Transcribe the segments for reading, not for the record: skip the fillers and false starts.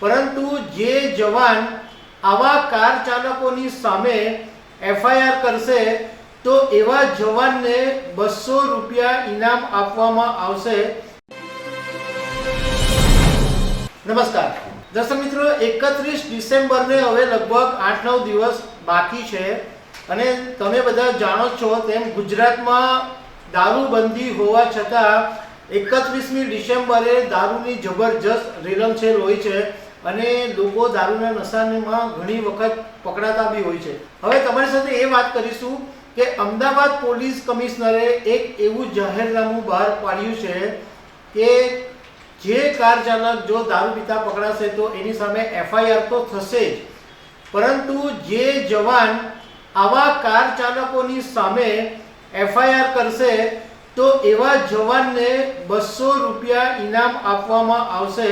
પરંતુ જે જવાન આવા કાર ચાલકોની સામે એફઆઈઆર કરશે તો એવા જવાનને 200 રૂપિયા ઇનામ આપવામાં આવશે। નમસ્કાર દર્શક મિત્રો, 31 ડિસેમ્બરને હવે લગભગ 8-9 દિવસ બાકી છે અને તમે બધા જાણો છો તેમ ગુજરાતમાં દારૂબંધી હોવા છતાં 31મી ડિસેમ્બરે દારૂની જબરજસ્ત રેલમછેલ હોય છે અને લોકો દારૂના નશામાં ઘણી વખત પકડાતા બી હોય છે। હવે તમારી સાથે એ વાત કરીશું કે અમદાવાદ પોલીસ કમિશનરે એક એવું જાહેરનામું બહાર પાડ્યું છે કે જે કાર ચાલક જો દારૂ પીતા પકડાશે તો એની સામે એફઆઈઆર તો થશે જ, પરંતુ જે જવાન આવા કાર ચાલકોની સામે એફઆઈઆર કરશે તો એવા જવાનને 200 રૂપિયા ઇનામ આપવામાં આવશે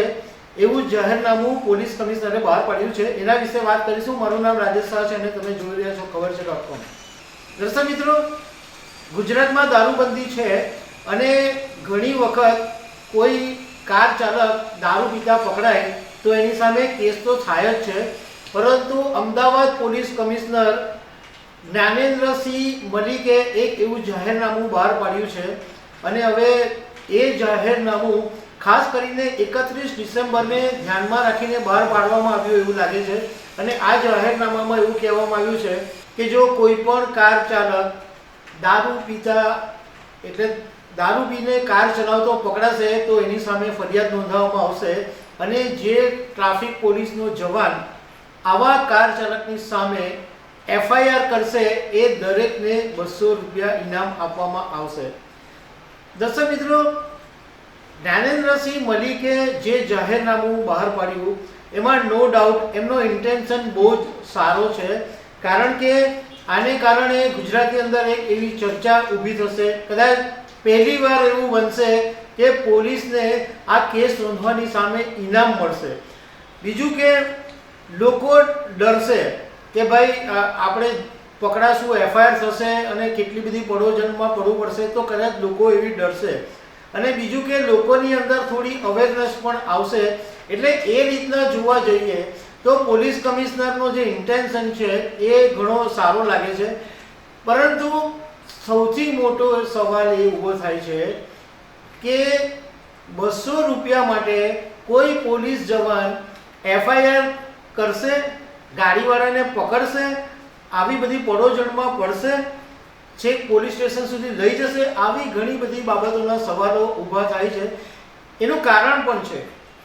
એવું જાહેરનામું પોલીસ કમિશનરે બહાર પાડ્યું છે। એના વિશે વાત કરીશું। મારું નામ રાજેશ શાહ છે અને તમે જોઈ રહ્યા છો ખબર છે.com। દર્શક મિત્રો, ગુજરાતમાં દારૂબંધી છે અને ઘણી વખત કોઈ કાર ચાલક દારૂ પીતા પકડાય તો એની સામે કેસ તો થાય જ છે, પરંતુ અમદાવાદ પોલીસ કમિશનર જ્ઞાનેન્દ્રસિંહ મલિકે એક એવું જાહેરનામું બહાર પાડ્યું છે અને હવે એ જાહેરનામું ખાસ કરીને 31 ડિસેમ્બરને ધ્યાનમાં રાખીને બહાર પાડવામાં આવ્યું એવું લાગે છે અને આ જાહેરનામામાં એવું કહેવામાં આવ્યું છે કે જો કોઈ પણ કાર ચાલક દારૂ પીતા એટલે દારૂ પીને કાર ચલાવતો પકડાશે તો એની સામે ફરિયાદ નોંધાવવામાં આવશે અને જે ટ્રાફિક પોલીસનો જવાન આવા કાર ચાલકની સામે એફઆઈઆર કરશે એ દરેકને 200 રૂપિયા ઇનામ આપવામાં આવશે। દર્શક મિત્રો, જ્ઞાનેન્દ્રસિંહ મલિકે જે જાહેરનામું બહાર પાડ્યું એમાં નો ડાઉટ એમનો ઇન્ટેન્શન બહુ જ સારો છે, કારણ કે આને કારણે ગુજરાતની અંદર એક એવી ચર્ચા ઊભી થશે, કદાચ પહેલી વાર એવું બનશે કે પોલીસને આ કેસ નોંધવાની સામે ઇનામ મળશે। બીજું કે લોકો ડરશે કે ભાઈ આપણે પકડાશું, એફઆઈઆર થશે અને કેટલી બધી પડોજણમાં પડવું પડશે તો કદાચ લોકો એવી ડરશે અને બીજું કે લોકોની અંદર થોડી અવેરનેસ પણ આવશે। એટલે એ રીતના જોવા જઈએ તો પોલીસ કમિશનરનો જે ઇન્ટેન્શન છે એ ઘણો સારો લાગે છે, પરંતુ સૌથી મોટો સવાલ એ ઊભો થાય છે કે 200 રૂપિયા માટે કોઈ પોલીસ જવાન એફઆઈઆર કરશે, ગાડીવાળાને પકડશે, આવી બધી પડોજણમાં પડશે, છેક પોલીસ સ્ટેશન સુધી લઈ જશે? આવી ઘણી બધી બાબતોના સવાલો ઊભા થાય છે। એનું કારણ પણ છે,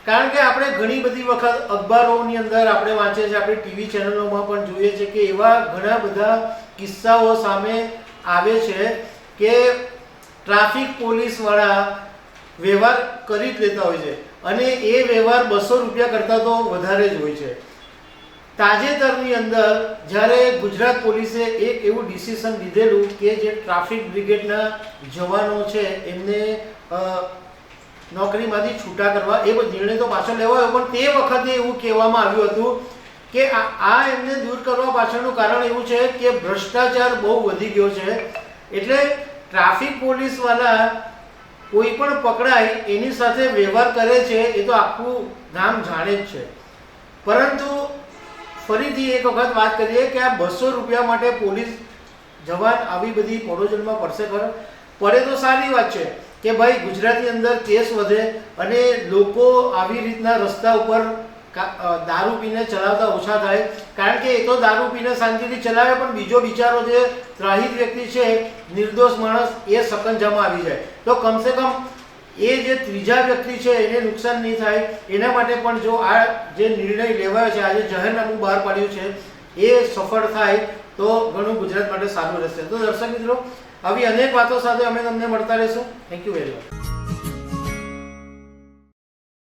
કારણ કે આપણે ઘણી બધી વખત અખબારોની અંદર આપણે વાંચીએ છીએ, આપણે ટીવી ચેનલોમાં પણ જોઈએ છીએ કે એવા ઘણા બધા કિસ્સાઓ સામે આવે છે કે ટ્રાફિક પોલીસવાળા વ્યવહાર કરી જ લેતા હોય છે અને એ વ્યવહાર 200 રૂપિયા કરતાં તો વધારે જ હોય છે। તાજેતરની અંદર જ્યારે ગુજરાત પોલીસે એક એવું ડિસિઝન લીધેલું કે જે ટ્રાફિક બ્રિગેડના જવાનો છે એમને નોકરીમાંથી છૂટા કરવા, એ નિર્ણય તો પાછો લેવાયો, પણ તે વખતે એવું કહેવામાં આવ્યું હતું કે આ એમને દૂર કરવા પાછળનું કારણ એવું છે કે ભ્રષ્ટાચાર બહુ વધી ગયો છે, એટલે ટ્રાફિક પોલીસવાળા કોઈ પણ પકડાય એની સાથે વ્યવહાર કરે છે એ તો આખું ગામ જાણે જ છે। પરંતુ ફરીથી એક વખત વાત કરીએ કે આ 200 રૂપિયા માટે પોલીસ જવાન આવી બધી પડોજણમાં પડશે ખરો? પડે તો સારી વાત છે કે ભાઈ ગુજરાતની અંદર કેસ વધે અને લોકો આવી રીતના રસ્તા ઉપર દારૂ પીને ચલાવતા ઓછા થાય, કારણ કે એ તો દારૂ પીને શાંતિથી ચલાવે પણ બીજો બિચારો જે ત્રાહિત વ્યક્તિ છે, નિર્દોષ માણસ, એ સકંજામાં આવી જાય તો કમસે કમ એ જે ત્રીજા વ્યક્તિ છે એને નુકસાન નહીં થાય, એના માટે પણ જો આ જે નિર્ણય લેવાયો છે, આ જે જાહેરનામું બહાર પાડ્યું છે એ સફળ થાય તો ઘણું ગુજરાત માટે સારું રહેશે। તો દર્શક મિત્રો, આવી અનેક વાતો સાથે અમે તમને મળતા રહીશું। Thank you very much.